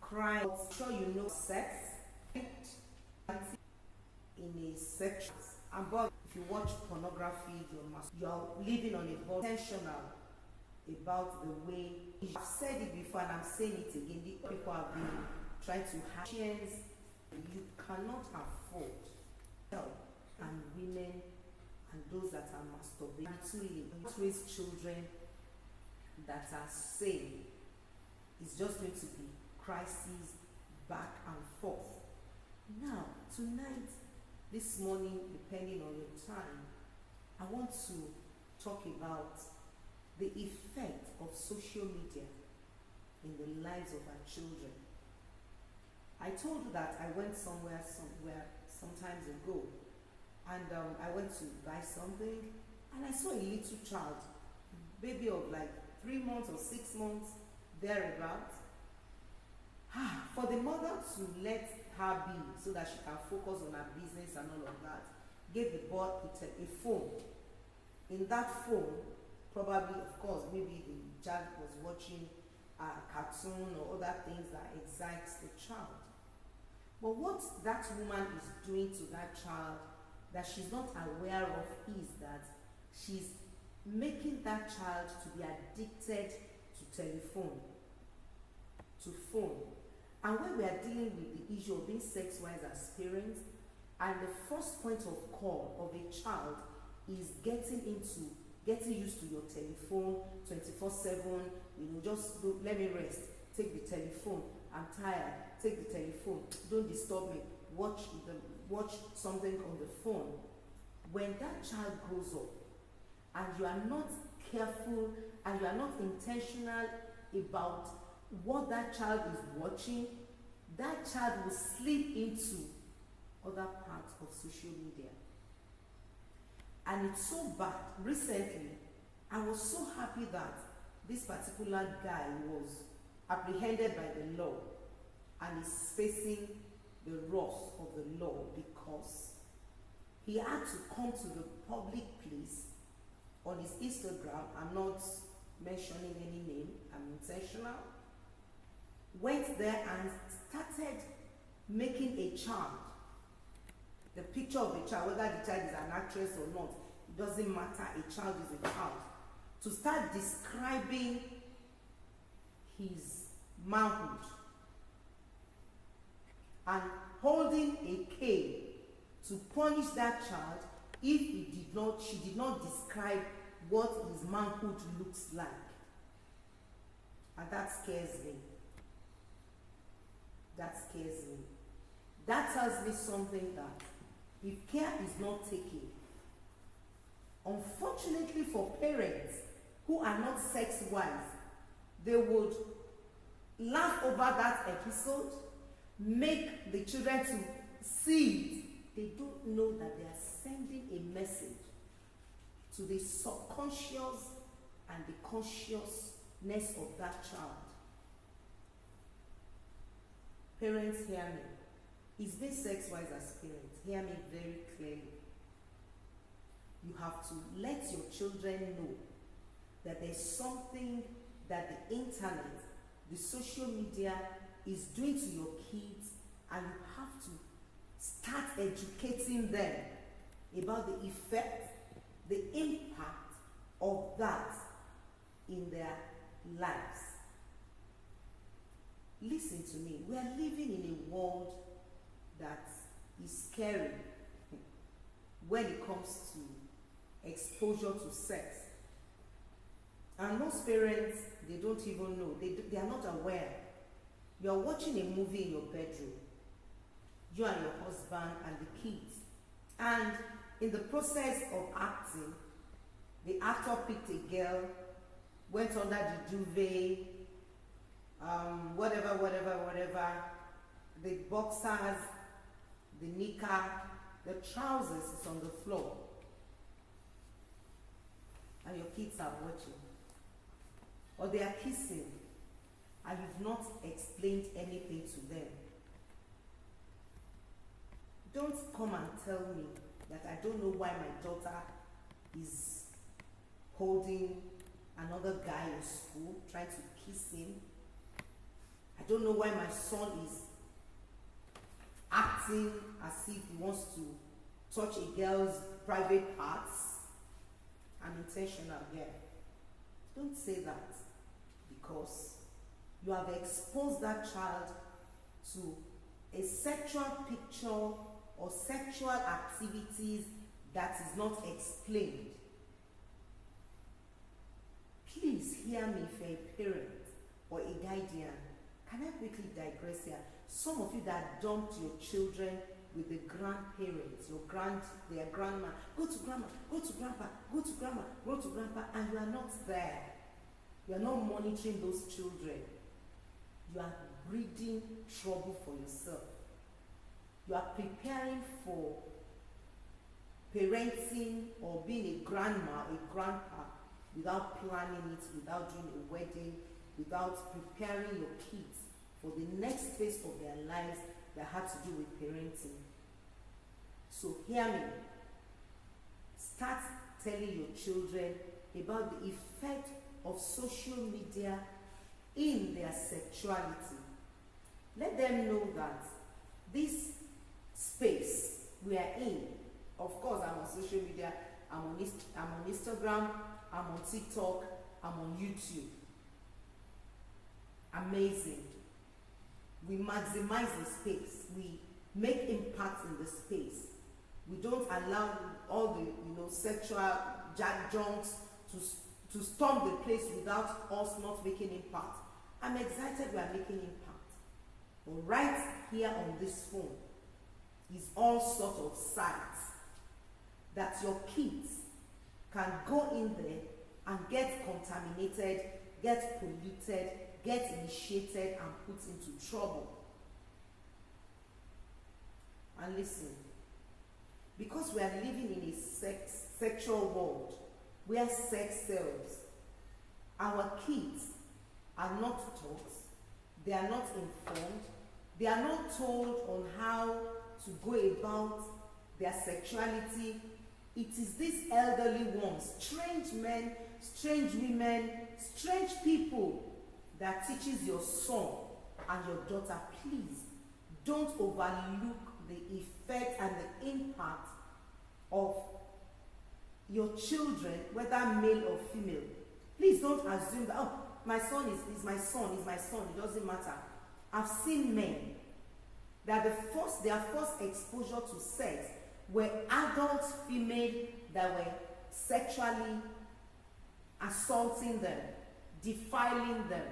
crime. I'm sure you know sex in a sex. And but if you watch pornography, you're living on a board intentional about the way I've said it before and I'm saying it again. The people have been trying to have chance. You cannot afford help and women and those that are masturbating to raise children that are sane. It's just going to be crises back and forth. Now, tonight, this morning, depending on your time, I want to talk about the effect of social media in the lives of our children. I told you that I went somewhere sometimes ago, and I went to buy something, and I saw a little child, baby of like 3 months or 6 months, thereabouts. For the mother to let her be so that she can focus on her business and all of that, gave the boy a phone. In that phone, probably, of course, maybe the child was watching a cartoon or other things that excites the child. But what that woman is doing to that child that she's not aware of is that she's making that child to be addicted to telephone, to phone. And when we are dealing with the issue of being sex-wise as parents, and the first point of call of a child is getting used to your telephone 24/7, just let me rest, take the telephone, I'm tired, take the telephone, don't disturb me, watch something on the phone. When that child grows up and you are not careful and you are not intentional about what that child is watching, that child will slip into other parts of social media. And it's so bad. Recently, I was so happy that this particular guy was apprehended by the law and is facing the wrath of the law because he had to come to the public place on his Instagram. I'm not mentioning any name, I'm intentional. Went there and started making a child, the picture of a child, whether the child is an actress or not, it doesn't matter, a child is a child, to start describing his manhood and holding a cane to punish that child if she did not describe what his manhood looks like. And that scares me. That scares me. That tells me something that if care is not taken, unfortunately for parents who are not sex-wise, they would laugh over that episode, make the children to see it. They don't know that they are sending a message to the subconscious and the consciousness of that child. Parents, hear me. It's being sex-wise as parents. Hear me very clearly. You have to let your children know that there's something that the internet, the social media is doing to your kids, and you have to start educating them about the effect, the impact of that in their lives. Listen to me, we are living in a world that is scary when it comes to exposure to sex. And most parents, they don't even know, they are not aware. You are watching a movie in your bedroom, you and your husband and the kids, and in the process of acting, the actor picked a girl, went under the duvet, whatever, the boxers, the niqab, the trousers is on the floor, and your kids are watching. Or they are kissing, and you've not explained anything to them. Don't come and tell me that I don't know why my daughter is holding another guy in school, trying to kiss him. I don't know why my son is acting as if he wants to touch a girl's private parts. I'm intentional here. Don't say that, because you have exposed that child to a sexual picture or sexual activities that is not explained. Please hear me, if you're a parent or a guardian. Can I quickly digress here? Some of you that dumped your children with the grandparents, their grandma, go to grandma, go to grandpa, go to grandma, go to grandpa, and you are not there. You are not monitoring those children. You are breeding trouble for yourself. You are preparing for parenting or being a grandma, a grandpa, without planning it, without doing a wedding, without preparing your kids for the next phase of their lives that had to do with parenting. So hear me. Start telling your children about the effect of social media in their sexuality. Let them know that this space we are in, of course I'm on social media, I'm on Instagram, I'm on TikTok, I'm on YouTube. Amazing. We maximize the space. We make impact in the space. We don't allow all the sexual junks to storm the place without us not making impact. I'm excited we are making impact. But right here on this phone is all sorts of sites that your kids can go in there and get contaminated, get polluted, get initiated, and put into trouble. And listen, because we are living in a sexual world where sex sells, our kids are not taught, they are not informed, they are not told on how to go about their sexuality. It is these elderly ones, strange men, strange women, strange people that teaches your son and your daughter. Please don't overlook the effect and the impact of your children, whether male or female. Please don't assume that, oh, my son is my son, it doesn't matter. I've seen men that their first exposure to sex were adult female that were sexually assaulting them, defiling them,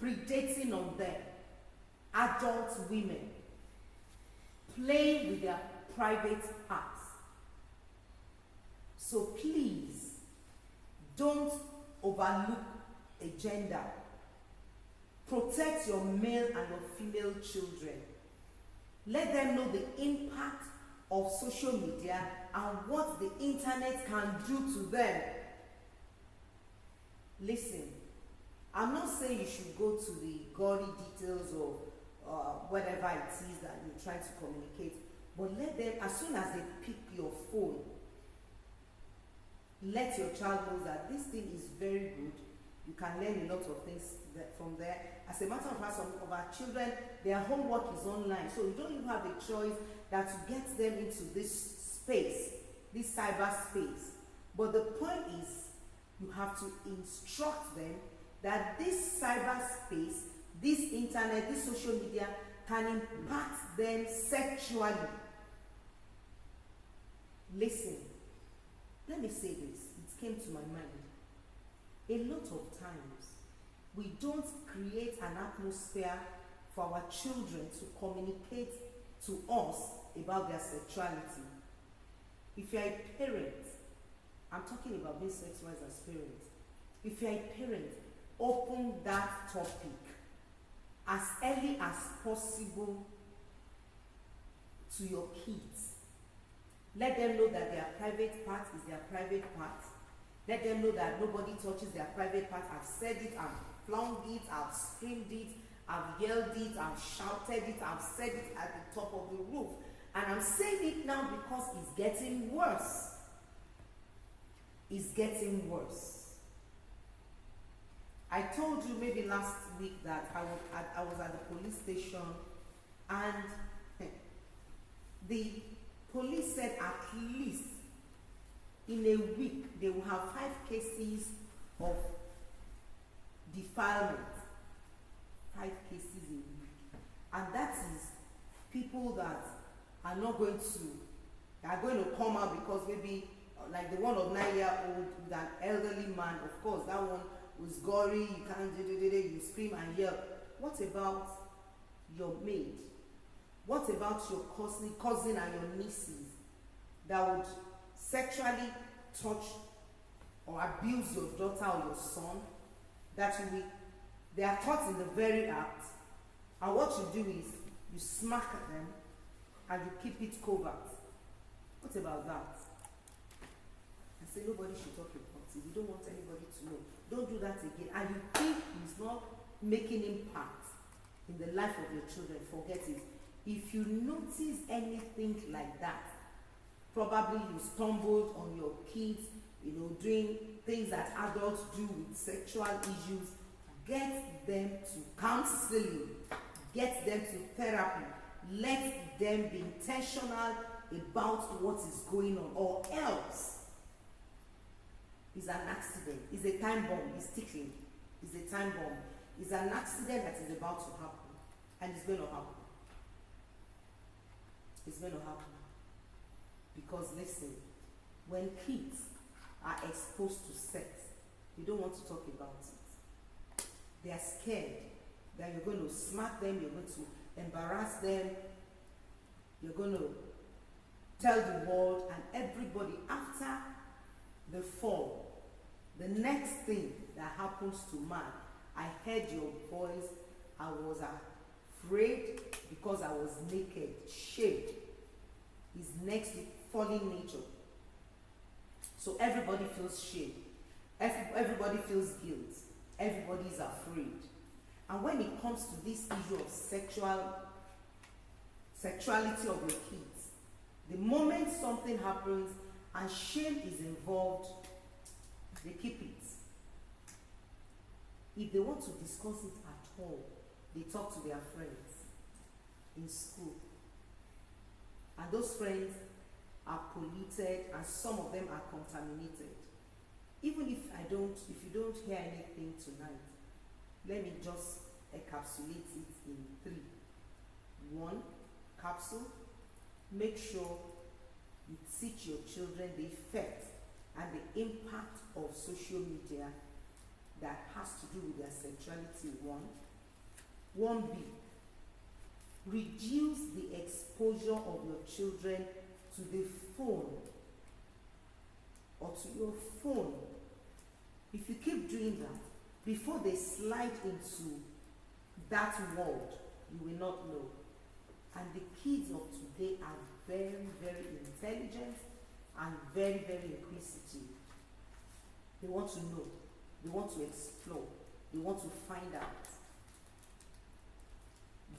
predating on them. Adult women playing with their private parts. So please don't overlook a gender. Protect your male and your female children. Let them know the impact of social media and what the internet can do to them. Listen, I'm not saying you should go to the gory details of whatever it is that you're trying to communicate, but let them, as soon as they pick your phone, let your child know that this thing is very good. You can learn a lot of things from there. As a matter of fact, some of our children, their homework is online, so you don't even have a choice that to get them into this space, this cyber space. But the point is, you have to instruct them that this cyber space, this internet, this social media can impact them sexually. Listen, let me say this, it came to my mind. A lot of times, we don't create an atmosphere for our children to communicate to us about their sexuality. If you're a parent, I'm talking about being sexualized as parents. If you're a parent, open that topic as early as possible to your kids. Let them know that their private part is their private part. Let them know that nobody touches their private part. I've said it, I've flung it, I've screamed it, I've yelled it, I've shouted it, I've said it at the top of the roof. And I'm saying it now because it's getting worse. It's getting worse. I told you maybe last week that I was at the police station, and the police said at least in a week they will have 5 cases of defilement. 5 cases a week. And that is people that are not going to, they are going to come out because maybe like the one of 9-year-old with an elderly man, of course that one was gory, you can't you scream and yell. What about your maid? What about your cousin and your nieces that would sexually touch or abuse your daughter or your son? That they are caught in the very act, and what you do is you smack at them and you keep it covert. What about that? I say nobody should talk about it. You don't want anybody to know. Don't do that again. And you think it's not making impact in the life of your children, forget it. If you notice anything like that, probably you stumbled on your kids, doing things that adults do with sexual issues, get them to counseling, get them to therapy, let them be intentional about what is going on, or else it's an accident, it's a time bomb, it's ticking, it's a time bomb, it's an accident that is about to happen, and it's going to happen. It's going to happen. Because listen, when kids are exposed to sex, they don't want to talk about it. They are scared that you're going to smack them, you're going to embarrass them, you're going to tell the world and everybody after the fall. The next thing that happens to man, I heard your voice, I was afraid because I was naked, shaved. Is next to fallen nature. So everybody feels shame. Everybody feels guilt. Everybody is afraid. And when it comes to this issue of sexuality of your kids, the moment something happens and shame is involved, they keep it. If they want to discuss it at all, they talk to their friends in school. And those friends are polluted and some of them are contaminated. Even if you don't hear anything tonight, let me just encapsulate it in 3. 1, capsule. Make sure you teach your children the effect and the impact of social media that has to do with their sexuality. 1B. Reduce the exposure of your children to the phone or to your phone. If you keep doing that, before they slide into that world, you will not know. And the kids of today are very, very intelligent and very, very inquisitive. They want to know. They want to explore. They want to find out.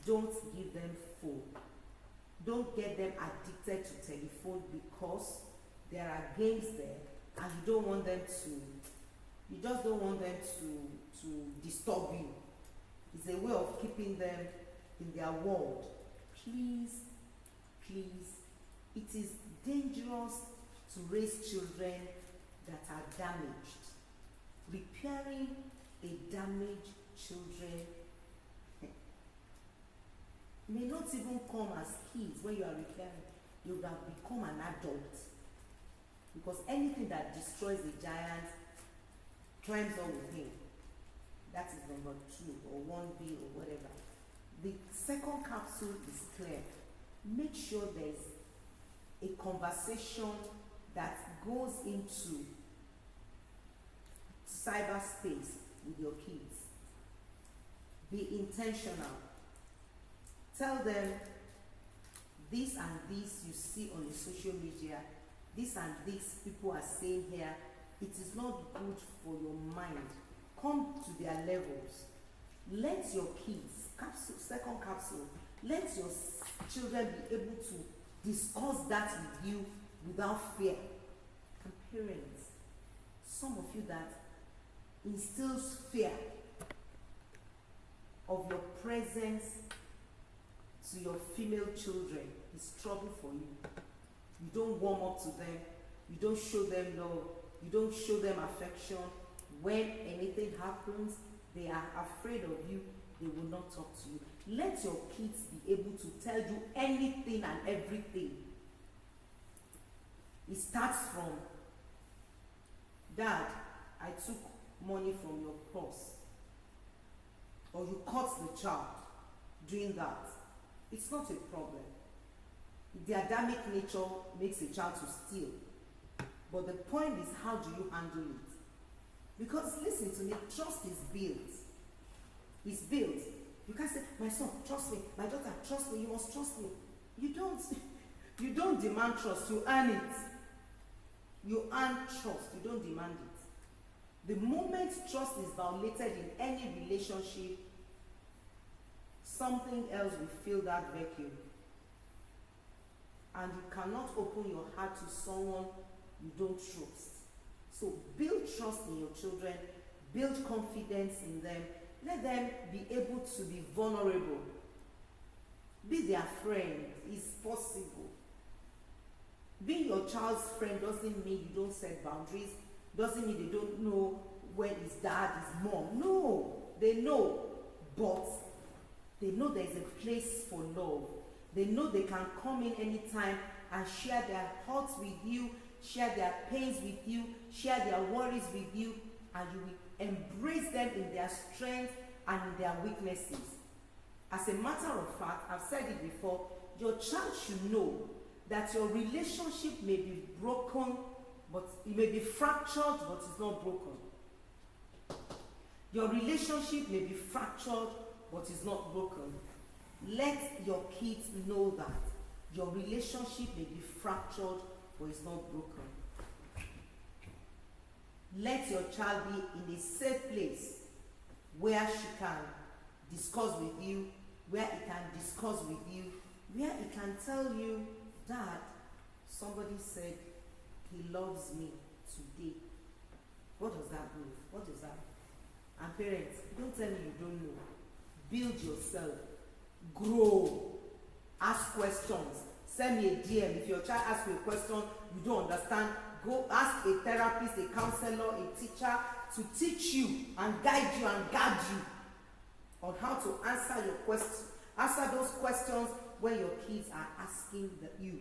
Don't give them phone. Don't get them addicted to telephone because there are games there and you don't want them you just don't want them to disturb you. It's a way of keeping them in their world. Please, it is dangerous to raise children that are damaged. Repairing a damaged children may not even come as kids when you are repairing. You would have become an adult. Because anything that destroys a giant climbs up with him. That is number 2 or 1B or whatever. The second capsule is clear. Make sure there's a conversation that goes into cyberspace with your kids. Be intentional. Tell them this and this you see on the social media, this and this people are saying here, it is not good for your mind. Come to their levels. Let your kids, second capsule, let your children be able to discuss that with you without fear. And parents, some of you that instills fear presence to your female children is trouble for you. You don't warm up to them, you don't show them love, you don't show them affection. When anything happens, they are afraid of you, they will not talk to you. Let your kids be able to tell you anything and everything. It starts from, Dad, I took money from your purse. Or you caught the child doing that. It's not a problem. The Adamic nature makes a child to steal. But the point is, how do you handle it? Because listen to me, trust is built. It's built. You can't say, my son, trust me, my daughter, trust me, you must trust me. You don't demand trust, you earn it. You earn trust, you don't demand it. The moment trust is violated in any relationship, something else will fill that vacuum. And you cannot open your heart to someone you don't trust. So build trust in your children, build confidence in them, let them be able to be vulnerable. Be their friend, it's possible. Being your child's friend doesn't mean you don't set boundaries, doesn't mean they don't know when his dad, his mom. No, they know, but they know there's a place for love. They know they can come in anytime and share their hearts with you, share their pains with you, share their worries with you, and you will embrace them in their strength and in their weaknesses. As a matter of fact, I've said it before, your child should know that your relationship may be broken, but it may be fractured, but it's not broken. Your relationship may be fractured, but it's not broken. Let your kids know that your relationship may be fractured, but it's not broken. Let your child be in a safe place where she can discuss with you, where he can discuss with you, where he can tell you, Dad, somebody said he loves me today. What does that mean? What is that? And parents, don't tell me you don't know. Build yourself. Grow. Ask questions. Send me a DM. If your child asks you a question you don't understand, go ask a therapist, a counselor, a teacher to teach you and guide you and guard you on how to answer your questions. Answer those questions when your kids are asking you.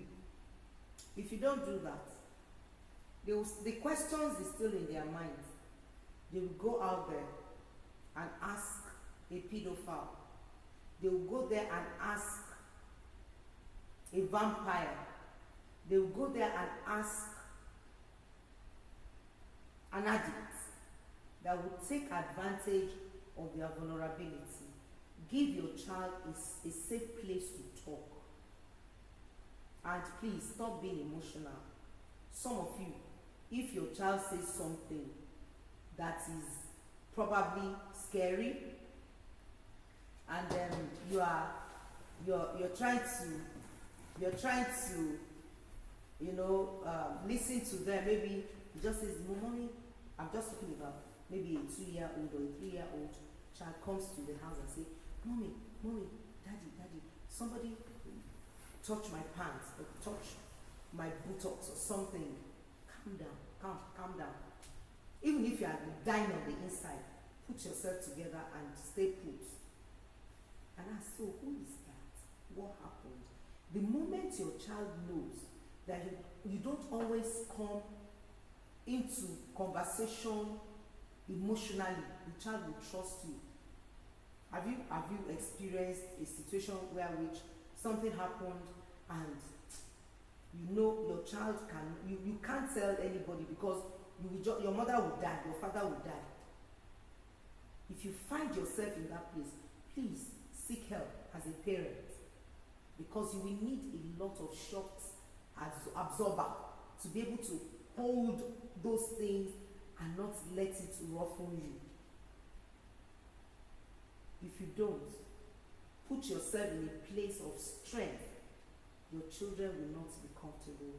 If you don't do that, the questions is still in their minds. They will go out there and ask a pedophile. They will go there and ask a vampire. They will go there and ask an addict that will take advantage of their vulnerability. Give your child a safe place to talk. And please stop being emotional. Some of you, if your child says something that is probably scary, and you're trying to listen to them. Maybe he just says, Mommy, I'm just talking about maybe a 2-year-old or a 3-year-old child comes to the house and say, Mommy, Daddy, somebody touch my pants or touch my buttocks or something. Calm down. Even if you are dying on the inside, put yourself together and stay put. And ask, so who is that? What happened? The moment your child knows that you don't always come into conversation emotionally, the child will trust you. Have you experienced a situation where which something happened and your child you can't tell anybody because your mother will die, your father will die. If you find yourself in that place, please seek help as a parent, because you will need a lot of shocks as absorber to be able to hold those things and not let it ruffle you. If you don't put yourself in a place of strength, your children will not be comfortable